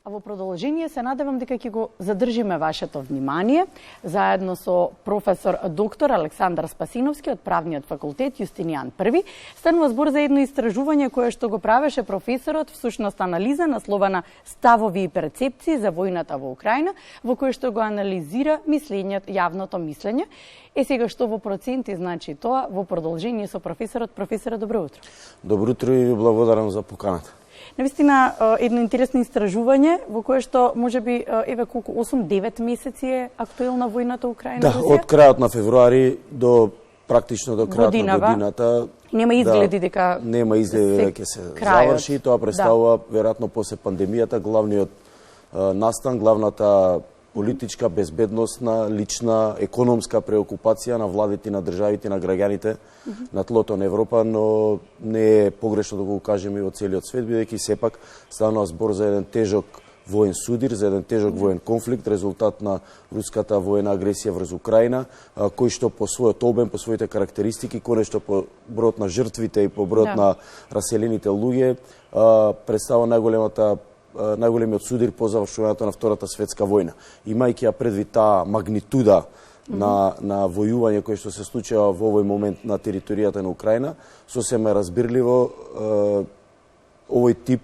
А во продолжение се надевам дека ќе го задржиме вашето внимание заедно со професор доктор Александар Спасиновски од Правниот факултет Јустинијан I. Станува збор за едно истражување кое што го правеше професорот, всушност анализа насловена Ставови и перцепции за војната во Украина, во кој што го анализира мислењето, јавното мислење. Сега што во проценти значи тоа во продолжение со професорот. Професора, добро утро. Добро утро и ви благодарам за поканата. Навистина едно интересно истражување во кое што можеби еве колку 8-9 месеци е актуелна војната Украина. Да, од крајот на февруари до практично до крајот на годината. Нема изгледи дека нема изгледи дека ќе се заврши. Тоа представува веројатно после пандемијата главниот настан, главната политичка, безбедносна, лична, економска преокупација на владите, на државите, на граѓаните на тлото на Европа, но не е погрешно да го кажеме и во целиот свет, бидејќи сепак станува збор за еден тежок воен судир, за еден тежок воен конфликт, резултат на руската воена агресија врз Украина, кој што по својот обем, по своите карактеристики, конечно по бројот на жртвите и по бројот на раселените луѓе, представува најголемиот судир по завршувањето на Втората светска војна. Имајќи ја предвид таа магнитуда на војување кој што се случува во овој момент на територијата на Украина, сосема е разбирливо овој тип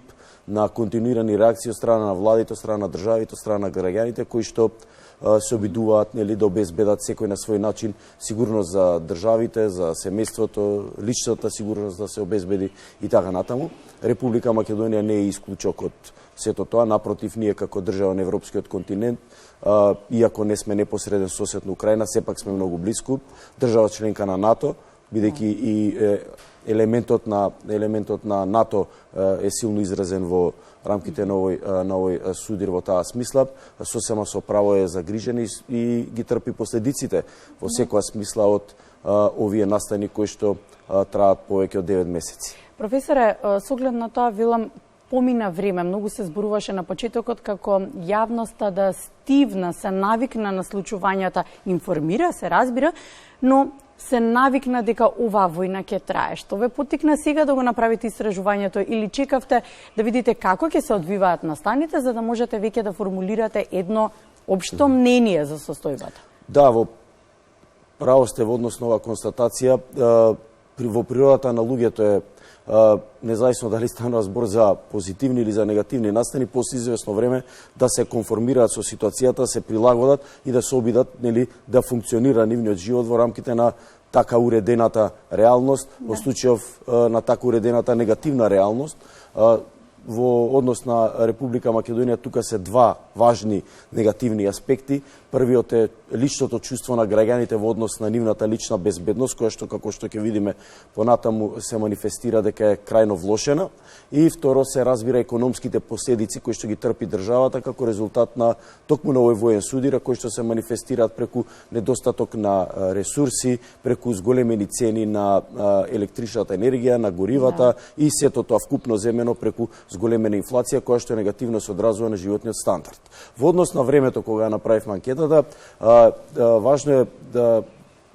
на континуирани реакции од страна на владите, од страна на државите, од страна на граѓаните кои што се обидуваат да обезбедат секој на свој начин сигурност за државите, за семејството, личната сигурност да се обезбеди и така натаму. Република Македонија не е исклучок од сето тоа, напротив, ние како држава на европскиот континент, иако не сме непосреден сосед на Украина, сепак сме многу блиску, држава членка на НАТО, бидејќи и елементот на НАТО е силно изразен во рамките на овој судир во таа смисла, сосема со право е загрижен и ги трпи последиците во секоја смисла од овие настани кои што траат повеќе од 9 месеци. Професоре, со оглед на тоа, велам, помина време, многу се зборуваше на почетокот како јавноста да стивна, се навикна на случувањата, информира, се разбира, но се навикна дека оваа војна ќе трае. Што ве поттикна сега да го направите истражувањето или чекавте да видите како ќе се одвиваат настаните за да можете веќе да формулирате едно општо мнение за состојбата? Да, во право сте во однос на оваа констатација. Во природата на луѓето е независно дали станува збор за позитивни или за негативни настани, после известно време да се конформираат со ситуацијата, се прилагодат и да се обидат да функционира нивниот живот во рамките на така уредената реалност, во случајов на така уредената негативна реалност. Во однос на Република Македонија тука се два важни негативни аспекти. Првиот е личното чувство на граѓаните во однос на нивната лична безбедност, која што, како што ќе видиме понатаму, се манифестира дека е крајно влошена. И второ се разбира економските последици кои што ги трпи државата како резултат на токму на овој воен судир, кои што се манифестираат преку недостаток на ресурси, преку зголемени цени на електричната енергија, на горивата и сето тоа вкупно земено преку зголемена инфлација која што негативно се одразува на животниот стандард. Во однос на времето кога ја направивме анкетата, важно е да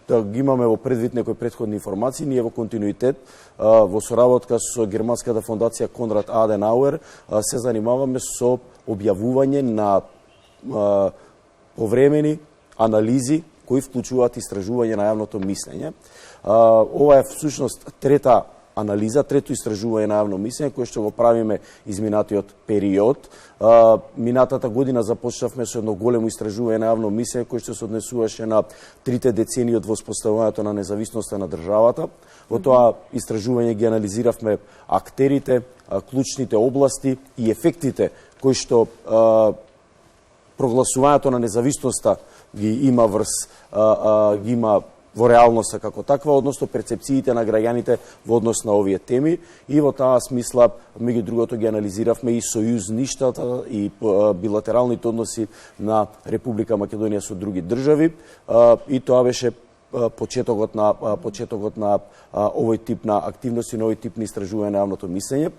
ги имаме во предвид некои претходни информации. Ние во континуитет, во соработка со германската фондација Конрад Аденауер, се занимаваме со објавување на повремени анализи кои вклучуваат истражување на јавното мислење. Ова е всушност трета анализа, трето истражување на јавно мислење, кое што го правиме изминатиот период. Минатата година започнавме со едно големо истражување на јавно мислење, кое што се однесуваше на 3 децении од воспоставувањето на независноста на државата. Во тоа истражување ги анализиравме актерите, клучните области и ефектите кои што прогласувањето на независноста ги има во реалноста како таква, односно перцепциите на граѓаните во однос на овие теми, и во таа смисла, меѓу другото, ги анализиравме и сојузништата и билатералните односи на Република Македонија со други држави, и тоа беше почетокот на овој тип на активности, на овој тип на истражување на јавното мислење.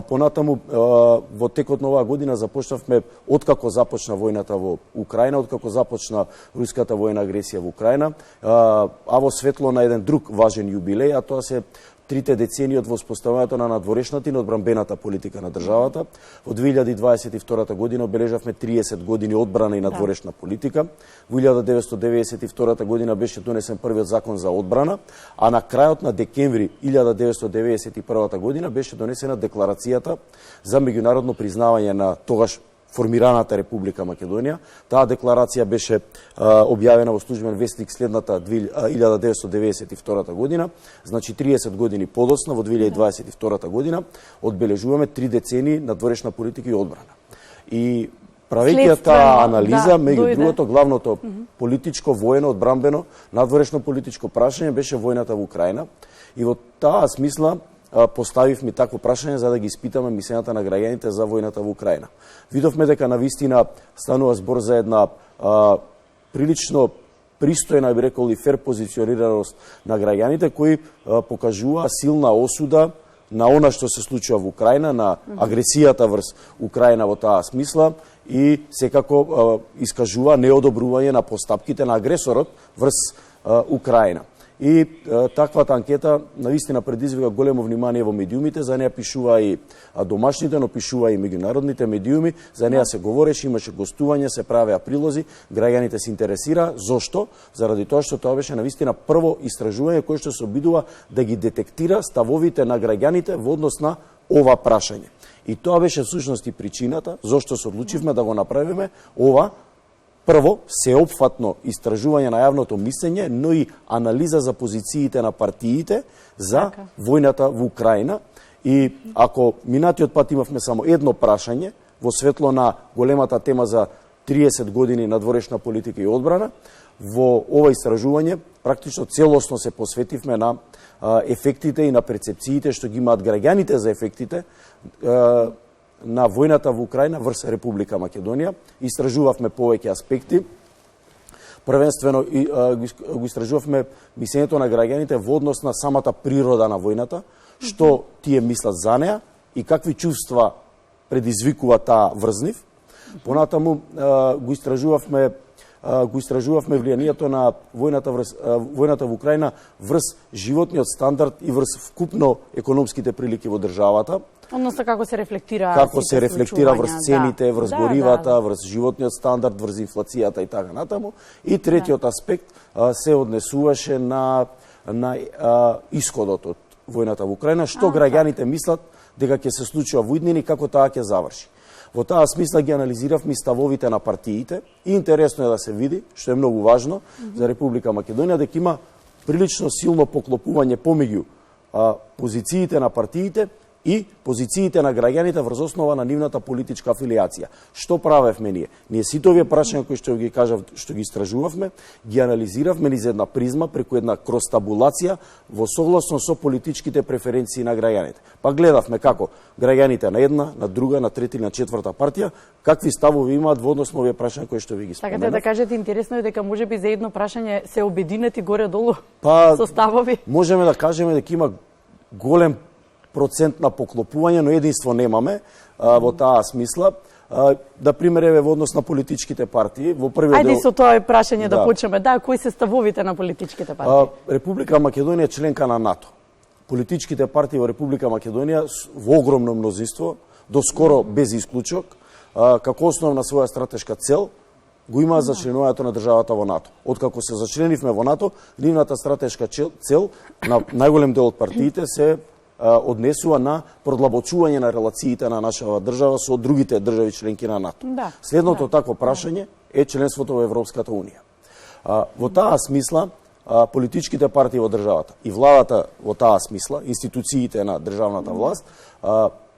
Понатаму, во текот на оваа година започнавме, откако започна војната во Украина, откако започна руската воена агресија во Украина, а во светло на еден друг важен јубилеј, а тоа се трите децении од воспоставувањето на надворешната и на одбранбената политика на државата. Во 2022 година обележавме 30 години одбрана и надворешна политика. Во 1992 година беше донесен првиот закон за одбрана, а на крајот на декември 1991 година беше донесена декларацијата за меѓународно признавање на тогаш формираната Република Македонија. Таа декларација беше објавена во службен вестник следната 1992 година, значи 30 години подоцна, во 2022 година, одбележуваме 3 децении надворешна политика и одбрана. И правејќи таа анализа, меѓу другото, главното политичко, воено, одбранбено, надворешно политичко прашање беше војната во Украина. И во таа смисла поставивме такво прашање за да ги испитаме мислењата на граѓаните за војната во Украина. Видовме дека навистина станува збор за една прилично пристојна, би рекол, и фер позиционираност на граѓаните кои покажува силна осуда на она што се случува во Украина, на агресијата врз Украина во таа смисла и секако искажува неодобрување на постапките на агресорот врз Украина. И таквата анкета навистина предизвика големо внимание во медиумите, за неја пишува и домашните, но пишува и меѓународните медиуми, за неја се говореше, имаше гостување, се правеа прилози, граѓаните се интересира. Зошто? Заради тоа што тоа беше навистина прво истражување кое што се обидува да ги детектира ставовите на граѓаните во однос на ова прашање. И тоа беше всушност и причината зошто се одлучивме да го направиме ова прво сеопфатно истражување на јавното мислење, но и анализа за позициите на партиите за војната во Украина. И ако минатиот пат имавме само едно прашање во светло на големата тема за 30 години надворешна политика и одбрана, во ова истражување практично целосно се посветивме на ефектите и на перцепциите што ги имаат граѓаните за ефектите на војната во Украина врз Република Македонија. Истражувавме повеќе аспекти. Првенствено го истражувавме мислењето на граѓаните во однос на самата природа на војната, што тие мислат за неа и какви чувства предизвикува таа врз нив. Понатаму го истражувавме влијанието на војната во Украина врз животниот стандард и врз вкупно економските прилики во државата. Односно како се рефлектира врз цените, врз горивата, врз животниот стандард, врз инфлацијата и така натаму. И третиот аспект се однесуваше на исходот од војната во Украина, што граѓаните мислат дека ќе се случува во иднини, како таа ќе заврши. Во таа смисла ги анализиравме ставовите на партиите и интересно е да се види, што е многу важно за Република Македонија, дека има прилично силно поклопување помеѓу позициите на партиите и позициите на граѓаните врз основа на нивната политичка афилијација. Што правевме ние? Ние сите овие прашања кои што ги кажав, што ги истражувавме, ги анализиравме низ една призма преку една кростабулација во согласно со политичките преференции на граѓаните. Па гледавме како граѓаните на една, на друга, на трета и на четврта партија какви ставови имаат во однос на овие прашања кои што ви ги споменав. Сакате да кажете, интересно е дека можеби за едно прашање се обединети горе-долу со ставови? Можеме да кажеме дека има голем процент на поклопување, но единство немаме во таа смисла. Да пример во однос на политичките партии, во првиот дел... Ајде со тоа прашање да почнеме. Да, кои се ставовите на политичките партии? Република Македонија е членка на НАТО. Политичките партии во Република Македонија во огромно мнозинство, доскоро без исклучок, како основна своја стратешка цел го има за членувањето на државата во НАТО. Откако се зачленивме во НАТО, нивната стратешка цел на најголем дел од партиите се однесува на продлабочување на релациите на нашава држава со другите држави членки на НАТО. Следното такво прашање е членството во Европската Унија. Во таа смисла, политичките партии во државата и владата во таа смисла, институциите на државната власт,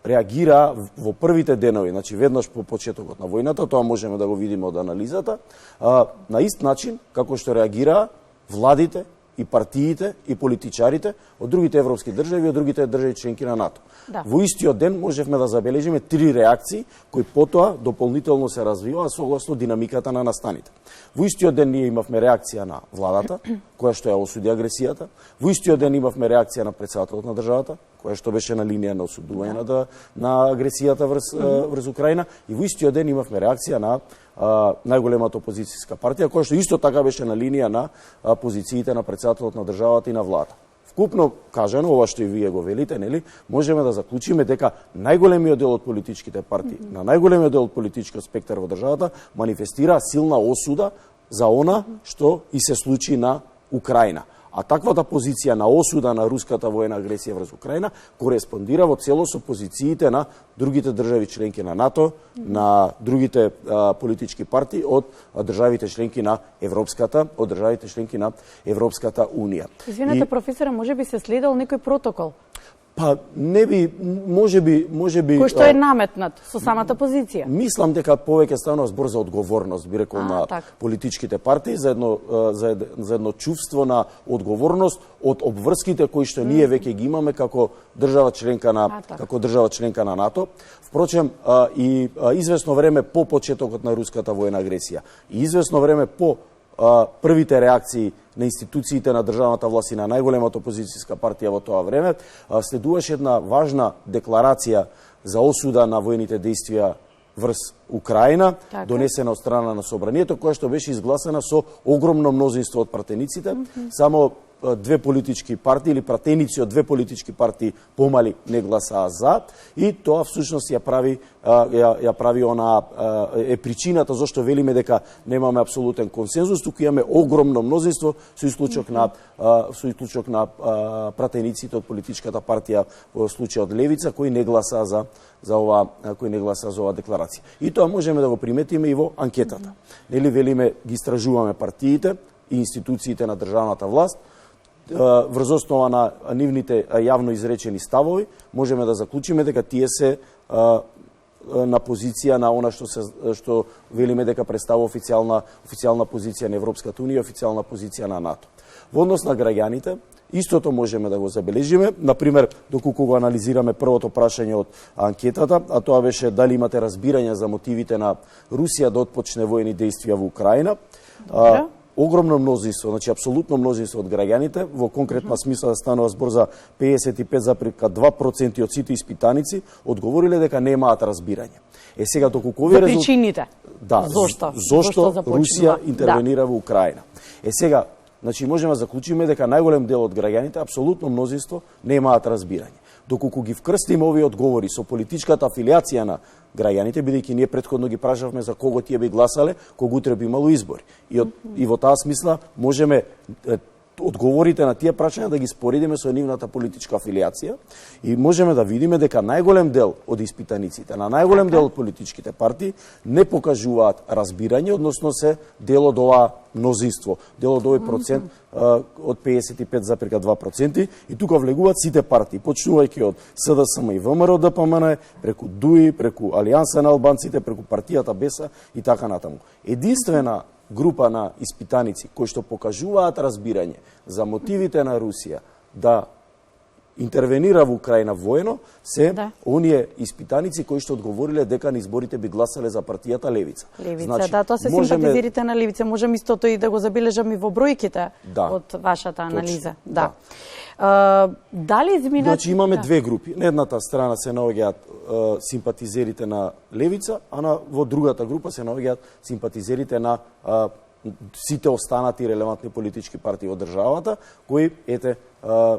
реагира во првите денови, значи веднаш по почетокот на војната, тоа можеме да го видиме од анализата, на ист начин како што реагираа владите и партиите и политичарите од другите европски држави и од другите држави членки на НАТО. Во истиот ден можевме да забележиме 3 реакции кои потоа дополнително се развиваа согласно динамиката на настаните. Во истиот ден ние имавме реакција на владата, која што ја осуди агресијата. Во истиот ден имавме реакција на претседателот на државата, која што беше на линија на осудување на агресијата врз Украина. И во истиот ден имавме реакција на најголемата опозицијска партија, која што исто така беше на линија на позициите на претседателот на државата и на владата. Вкупно кажано, ова што и вие го велите, нели, можеме да заклучиме дека најголемиот дел од политичките партии, на најголемиот дел од политичкиот спектар во државата манифестира силна осуда за она што и се случи на Украина. А таквата позиција на осуда на руската воена агресија врз Украина кореспондира во цело со позициите на другите држави членки на НАТО, на другите политички партии од државите членки на Европската Унија. Извинете, професоре, можеби се следел некој протокол? Па не би, можеби кој што е наметнат со самата позиција. Мислам дека повеќе станува збор за одговорност, би рекол, на политичките партии, за едно чувство на одговорност од обврските кои што ние веќе ги имаме како држава членка на НАТО. Впрочем, и извесно време по почетокот на руската воена агресија и извесно време по првите реакции на институциите на државната власт и на најголемата опозицијска партија во тоа време, следуваше една важна декларација за осуда на воените действија врз Украина, донесена од страна на Собранието, која што беше изгласена со огромно мнозинство од пратениците. Само две политички партии или пратеници од две политички партии помали не гласаа за, и тоа всушност ја прави она е причината зашто велиме дека немаме апсолутен консензус, туку имаме огромно мнозинство со исклучок на пратениците од политичката партија во случајот Левица кои не гласаа за ова декларација. И тоа можеме да го приметиме и во анкетата. Нели велиме ги истражуваме партиите и институциите на државната власт, врз основа на нивните јавно изречени ставови, можеме да заклучиме дека тие се на позиција на она што велиме дека представува официјална позиција на Европската Унија, официјална позиција на НАТО. Во однос на граѓаните, истото можеме да го забележиме. Например, доколку го анализираме првото прашање од анкетата, а тоа беше дали имате разбирање за мотивите на Русија да отпочне воени действија во Украина. Огромно мнозинство, значи апсолутно мнозинство од граѓаните, во конкретна смисла да станува збор за 55,2% од сите испитаници, одговориле дека немаат разбирање. Сега доколку овие причините. Да, зошто Русија интервенира во Украина. Сега, значи можеме да заклучиме дека најголем дел од граѓаните, апсолутно мнозинство, немаат разбирање. Доколку ги вкрстиме овие одговори со политичката афилиација на граѓаните, бидејќи ние претходно ги прашавме за кого тие би гласале, кога утре би имало избори. И во таа смисла можеме одговорите на тие прашања да ги споредиме со нивната политичка афилиација и можеме да видиме дека најголем дел од испитаниците, на најголем дел од политичките партии не покажуваат разбирање, односно се дел од ова мнозинство, дел од овој процент од 55,2%, и тука влегуваат сите партии, почнувајќи од СДСМ и ВМРО ДПМН, преку ДУИ, преку Алијанса на албанците, преку партијата БЕСА и така натаму. Единствена група на испитаници кои што покажуваат разбирање за мотивите на Русија да интервенира во Украина воено се оние испитаници кои што одговориле дека на изборите би гласале за партијата Левица. Значи, тоа се симпатизирите на Левица. Можем истото и да го забележам и во бројките од вашата анализа. Дали изминат... Значи имаме две групи. На едната страна се наоѓаат симпатизерите на Левица, а во другата група се наоѓаат симпатизерите на сите останати релевантни политички партии во државата, кои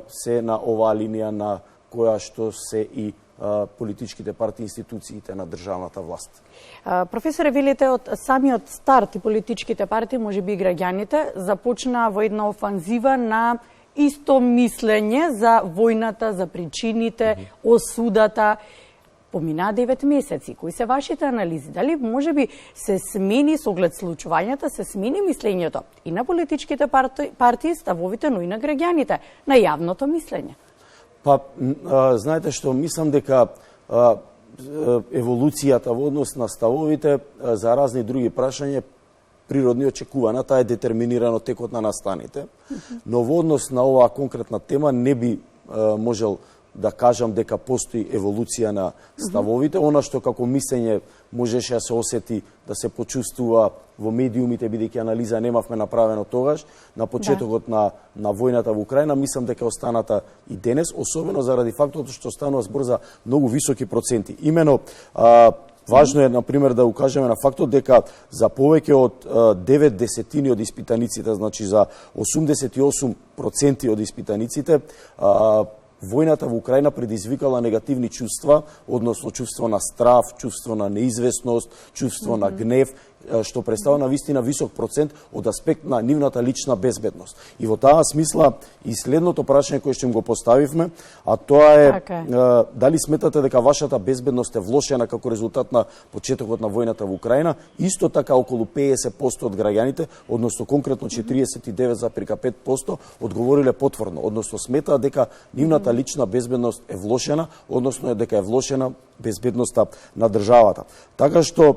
се на оваа линија на која што се и политичките партии, институциите на државната власт. Професоре, велите од самиот старт и политичките партии, можеби и граѓаните, започнаа во една офанзива на исто мислење за војната, за причините, осудата. Поминаа 9 месеци. Кои се вашите анализи? Дали можеби се смени со оглед случувањата, се смени мислењето и на политичките партии, ставовите, но и на граѓаните, на јавното мислење? Па, знаете што, мислам дека еволуцијата во однос на ставовите за разни други прашања природно очекувана, таа е детерминирано текот на настаните, но во однос на оваа конкретна тема не би можел да кажам дека постои еволуција на ставовите. Она што како мислење можеше да се осети, да се почувствува во медиумите, бидејќи анализа немавме направено тогаш, на почетокот на војната во Украина, мислам дека останата и денес, особено заради фактот што станува збор за многу високи проценти. Имено, Важно е, например, да укажеме на фактот дека за повеќе од 9/10 од испитаниците, значи за 88% од испитаниците, војната во Украина предизвикала негативни чувства, односно чувство на страв, чувство на неизвестност, чувство на гнев, што представува на вистина висок процент од аспект на нивната лична безбедност. И во таа смисла и следното прашање кое што им го поставивме, а тоа е дали сметате дека вашата безбедност е влошена како резултат на почетокот на војната во Украина? Исто така околу 50% од граѓаните, односно конкретно 49,5% одговориле потврдно, односно сметаат дека нивната лична безбедност е влошена, односно дека е влошена безбедноста на државата. Така што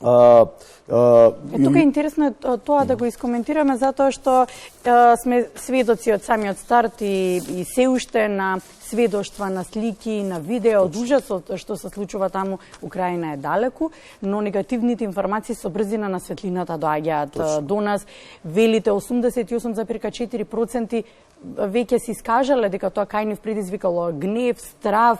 тука е интересно тоа да го искоментираме, затоа што сме сведоци од самиот старт и се уште на сведоштва, на слики, на видео, од ужасот што се случува таму. Украина е далеку, но негативните информации со брзина на светлината доаѓаат до нас. Велите 88,4% веќе се искажале дека тоа кај нив предизвикало гнев, страв,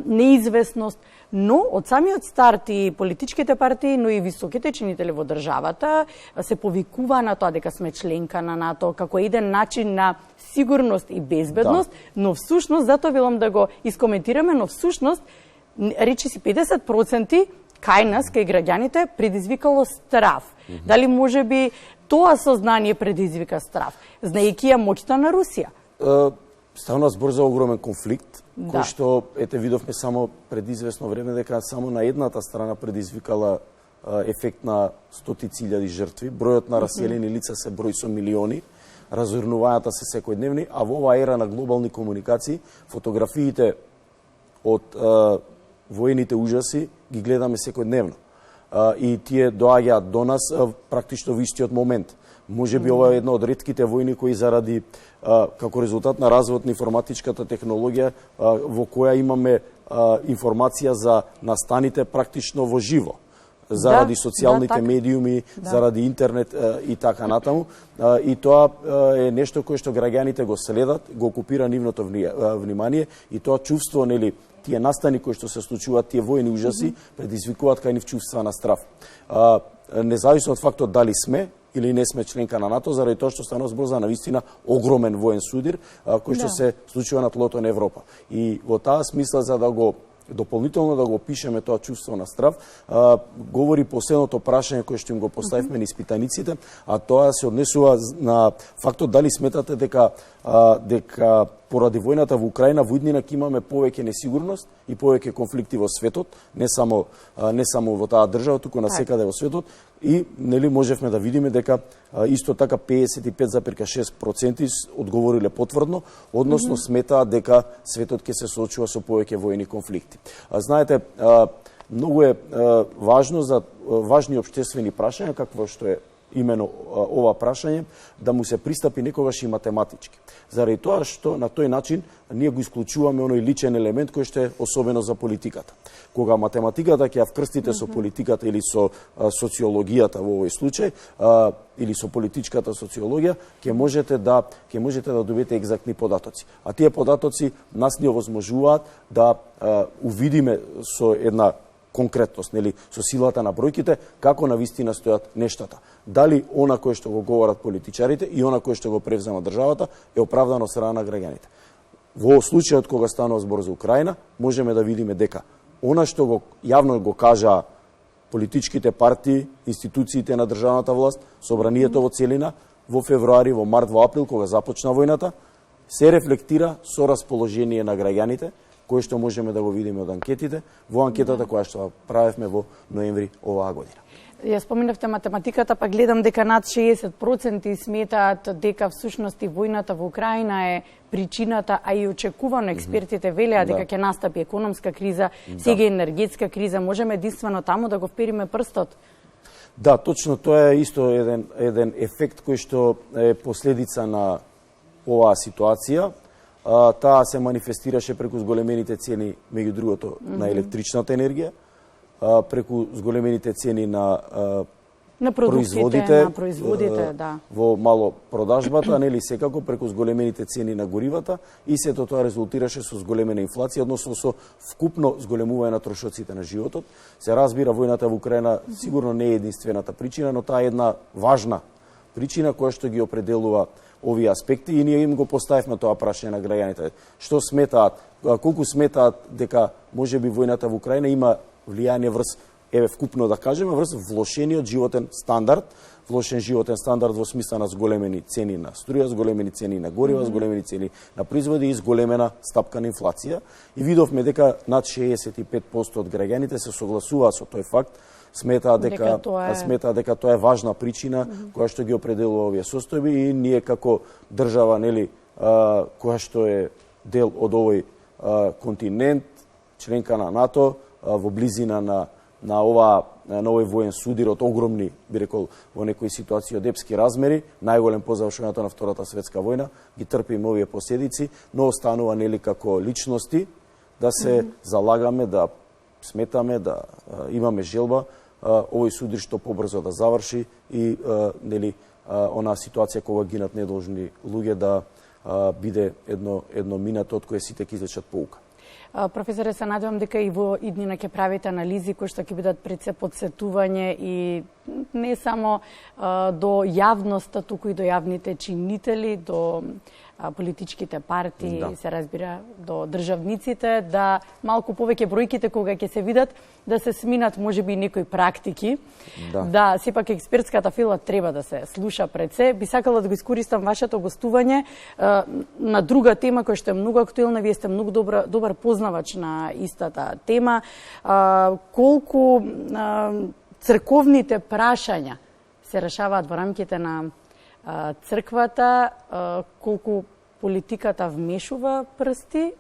неизвестност. Но од самиот старт и политичките партии, но и високите чинители во државата се повикува на тоа дека сме членка на НАТО како еден начин на сигурност и безбедност, но всушност, затоа велам да го искоментираме, но всушност, речи си 50% кај нас, кај граѓаните, предизвикало страв. Дали може би тоа сознание предизвика страв, знаејќи ја моќта на Русија? Ставна збор за огромен конфликт, кој што, видовме само пред известно време, дека само на едната страна предизвикала ефект на стотици илјади жртви. Бројот на раселени лица се брои со милиони, разурнувањата се секојдневни, а во оваа ера на глобални комуникации, фотографиите од воените ужаси ги гледаме секојдневно. И тие доаѓаат до нас практично во истиот момент. Може би ова е една од ретките војни кои заради како резултат на развојот на информатичката технологија во која имаме информација за настаните практично во живо. Заради социјалните медиуми, заради интернет и така натаму. И тоа е нешто кое што граѓаните го следат, го окупира нивното внимание и тоа чувство, нели, тие настани кои што се случуваат, тие војни ужаси, предизвикуваат кај нив чувства на страв. Независно од фактот дали сме или не сме членка на НАТО, заради тоа што станува збор за навистина огромен воен судир кој што се случува на тлото на Европа. И во таа смисла, за да го дополнително да го опишеме тоа чувство на страв, говори последното прашање кое што им го поставивме на испитаниците, а тоа се однесува на фактот дали сметате дека поради војната во Украина во иднина ќе имаме повеќе несигурност и повеќе конфликти во светот, не само во таа држава, туку насекаде во светот, и нели можевме да видиме дека исто така 55,6% одговориле потврдно, односно сметаат дека светот ќе се соочува со повеќе војни конфликти. Знаете, многу е важно за важни општествени прашања, какво што е имено ова прашање, да му се пристапи некогаш и математички. Заради тоа што на тој начин ние го исклучуваме оној личен елемент кој што е особено за политиката. Кога математиката ќе ја вкрстите со политиката или со социологијата во овој случај, или со политичката социологија, ќе можете да добиете екзактни податоци. А тие податоци нас ни овозможуваат да увидиме со една конкретност, нели, со силата на бројките, како навистина стојат нештата. Дали она кое што го говорат политичарите и она кое што го превзема државата е оправдано од страна на граѓаните. Во случајот кога станува збор за Украина, можеме да видиме дека она што го јавно го кажа политичките партии, институциите на државната власт, собранието во целина, во февруари, во март, во април, кога започна војната, се рефлектира со расположение на граѓаните, кој што можеме да го видиме од анкетите, во анкетата која што правевме во ноември оваа година. Ја споменавте математиката, па гледам дека над 60% сметаат дека всушност и војната во Украина е причината, а и очекувано експертите велеа дека ќе настапи економска криза, сега енергетска криза, можеме единствено таму да го впериме прстот. Да, точно тоа е исто еден ефект кој што е последица на оваа ситуација. Таа се манифестираше преку зголемените цени, меѓу другото, на електричната енергија, преку зголемените цени на на продуктите, на производите, да. Во мало продажбата, нели секако преку зголемените цени на горивата и сето тоа резултираше со зголемена инфлација, односно со вкупно зголемување на трошоците на животот. Се разбира, војната во Украина сигурно не е единствената причина, но таа е една важна причина која што ги определува овие аспекти и ние им го поставивме тоа прашање на граѓаните. Што сметаат, колку сметаат дека можеби војната во Украина има влијание врз, вкупно да кажеме, врз влошениот животен стандард, влошен животен стандард во смисла на зголемени цени на струја, зголемени цени на горива, зголемени цени на производи и зголемена стапка на инфлација. И видовме дека над 65% од граѓаните се согласуваат со тој факт, сметаат дека тоа е важна причина која што ги определува овие состојби и ние како држава, нели, која што е дел од овој континент, членка на НАТО, во близина на овој воен судир од огромни, би рекол, во некои ситуации од епски размери, најголем по завршувањето на Втората светска војна, ги трпиме овие последици, но останува, нели, како личности да се залагаме, да сметаме, да имаме желба овој судир што побрзо да заврши и нели онаа ситуација кога гинат недолжни луѓе да биде едно минато од кое сите ќе извлечат поука. Професоре, се надевам дека и во иднина ќе правите анализи кои што ќе бидат пред се подсетување и не само до јавноста, туку и до јавните чинители, до политичките партии, се разбира, до државниците, да малку повеќе бројките кога ќе се видат, да се сминат можеби некои практики. Да, сепак експертската фила треба да се слуша пред се. Би сакала да го искористам вашето гостување на друга тема која што е многу актуелна. Вие сте многу добар познавач на истата тема. Колку црковните прашања се решаваат во рамките на црквата, колку политиката вмешува прсти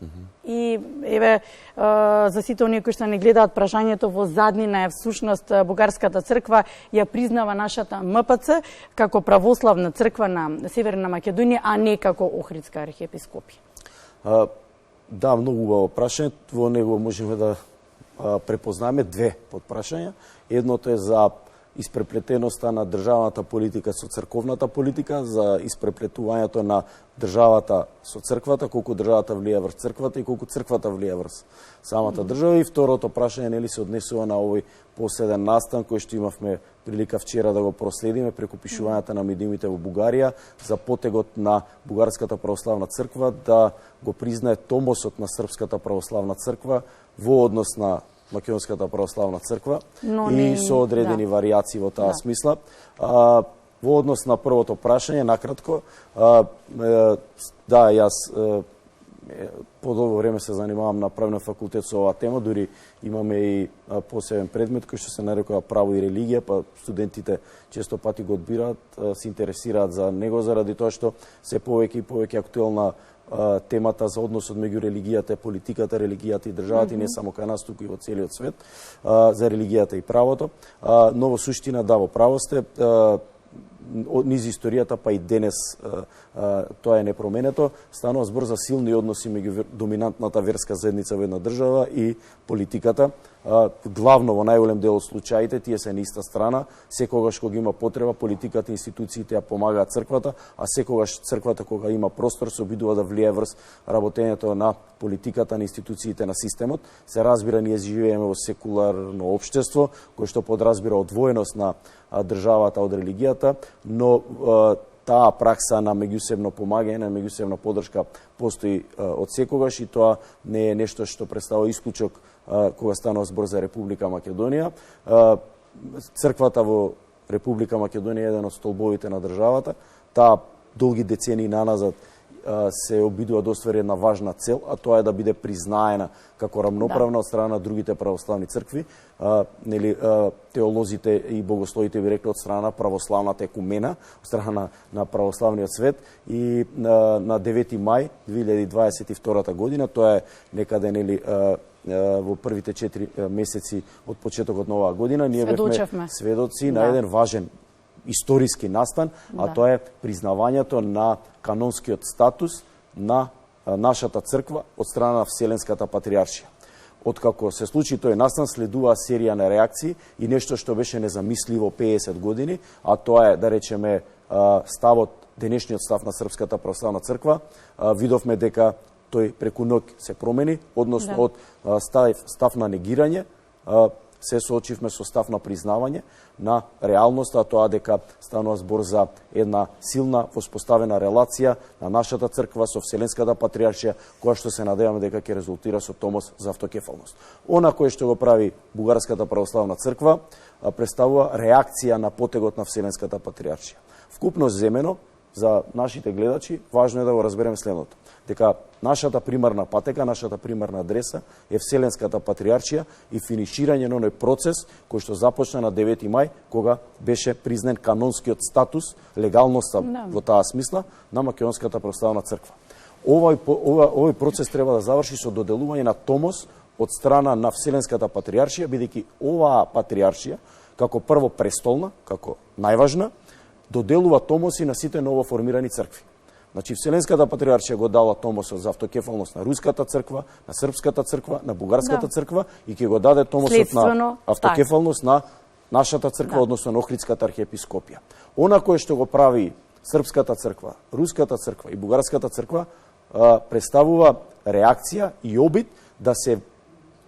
и еве за сите оние кои што не гледаат прашањето во заднина е всушност Бугарската црква ја признава нашата МПЦ како православна црква на Северна Македонија, а не како Охридска архиепископија. Да, многу убаво прашање. Во него можеме да препознаме две подпрашања. Едното е за испреплетеноста на државната политика со црковната политика, за испреплетувањето на државата со црквата, колку државата влија врз црквата и колку црквата влија врз самата држава. И второто прашање нели се однесува на овој последен настан кој што имавме прилика вчера да го проследиме преку пишувањата на медиумите во Бугарија за потегот на Бугарската православна црква да го признае томосот на Српската православна црква во однос на Македонската православна црква и со одредени варијации во таа смисла. Во однос на првото прашање, накратко, да, јас подолго време се занимавам на правен факултет со оваа тема, дури имаме и посебен предмет кој што се нарекува право и религија, па студентите често пати го одбираат, се интересираат за него заради тоа што се повеќе и повеќе актуелна темата за односот меѓу религијата и политиката, религијата и државата, и не само кај нас, туку и во целиот свет, за религијата и правото. Но во суштина, да, во право сте, низ историјата, па и денес тоа е непроменето, станува збор за силни односи меѓу доминантната верска заедница во една држава и политиката. Главно во најголем дел од случаите тие се на иста страна, секогаш кога има потреба политиката и институциите ја помагаат црквата, а секогаш црквата кога има простор се обидува да влијае врз работењето на политиката, на институциите, на системот. Се разбира, ние живееме во секуларно општество кој што подразбира одвоеност на државата од религијата, но таа пракса на меѓусебно помагање, на меѓусебна поддршка постои од секогаш и тоа не е нешто што представува исклучок кога станува збор за Република Македонија. Црквата во Република Македонија е еден од столбовите на државата. Таа долги децении наназад се обидува да оствари една важна цел, а тоа е да биде признаена како рамноправна од страна на другите православни цркви. Теолозите и богословите би рекле од страна на православната екумена, од страна на православниот свет. И на 9 мај 2022 година, тоа е некаде во првите 4 месеци од почетокот на оваа година, ние бевме сведоци на еден важен историски настан, а тоа е признавањето на канонскиот статус на нашата црква од страна на Вселенската патриаршија. откако се случи тој настан, следува серија на реакции и нешто што беше незамисливо 50 години, а тоа е, да речеме, ставот, денешниот став на Српската православна црква. Видовме дека тој преку ноќ се промени, односно од став на негирање, се соочивме со став на признавање на реалноста, тоа дека станува збор за една силна воспоставена релација на нашата црква со Вселенската патриаршија, која што се надеваме дека ќе резултира со томос за автокефалност. Она кое што го прави Бугарската православна црква представува реакција на потегот на Вселенската патриаршија. Вкупно земено, за нашите гледачи, важно е да го разбереме следното. Дека нашата примарна патека, нашата примарна адреса е Вселенската патриаршија и финиширање на оној процес кој што започна на 9 мај, кога беше признен канонскиот статус, легалноста во таа смисла на Македонската православна црква. Овој процес треба да заврши со доделување на томос од страна на Вселенската патриаршија, бидејќи оваа патриаршија, како прво престолна, како најважна, доделува томоси на сите новоформирани цркви. Значи, Вселенската патриаршија го дала томосот за автокефалност на Руската црква, на Српската црква, на Бугарската црква и ќе го даде томосот на автокефалност на нашата црква, односно на Охридската архиепископија. Она кое што го прави Српската црква, Руската црква и Бугарската црква представува реакција и обид да се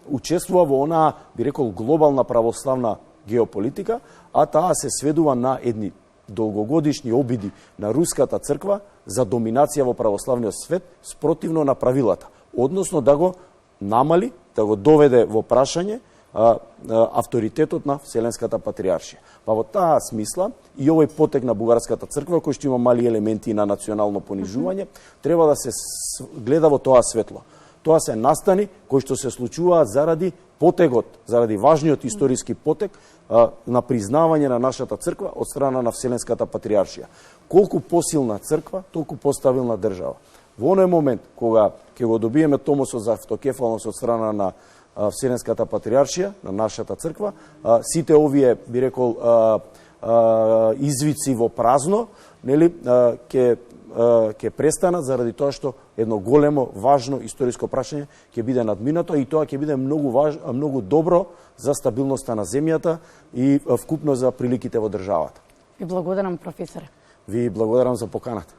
учествува во онаа, би рекол, глобална православна геополитика, а таа се сведува на едни долгогодишни обиди на Руската црква за доминација во православниот свет спротивно на правилата, односно да го намали, да го доведе во прашање авторитетот на Вселенската патриаршија. Па во таа смисла и овој потек на Бугарската црква, кој што има мали елементи на национално понижување, треба да се гледа во тоа светло. Тоа се настани кои што се случуваат заради потегот, заради важниот историски потек на признавање на нашата црква од страна на Вселенската патриаршија. Колку посилна црква, толку постабилна држава. Во оној момент кога ќе го добиеме томосот за автокефалност од страна на Вселенската патриаршија, на нашата црква, сите овие, би рекол, извици во празно, нели, ќе престанат заради тоа што едно големо, важно историско прашање ќе биде надминато и тоа ќе биде многу добро за стабилноста на земјата и вкупно за приликите во државата. Ви благодарам, професоре. Ви благодарам за поканата.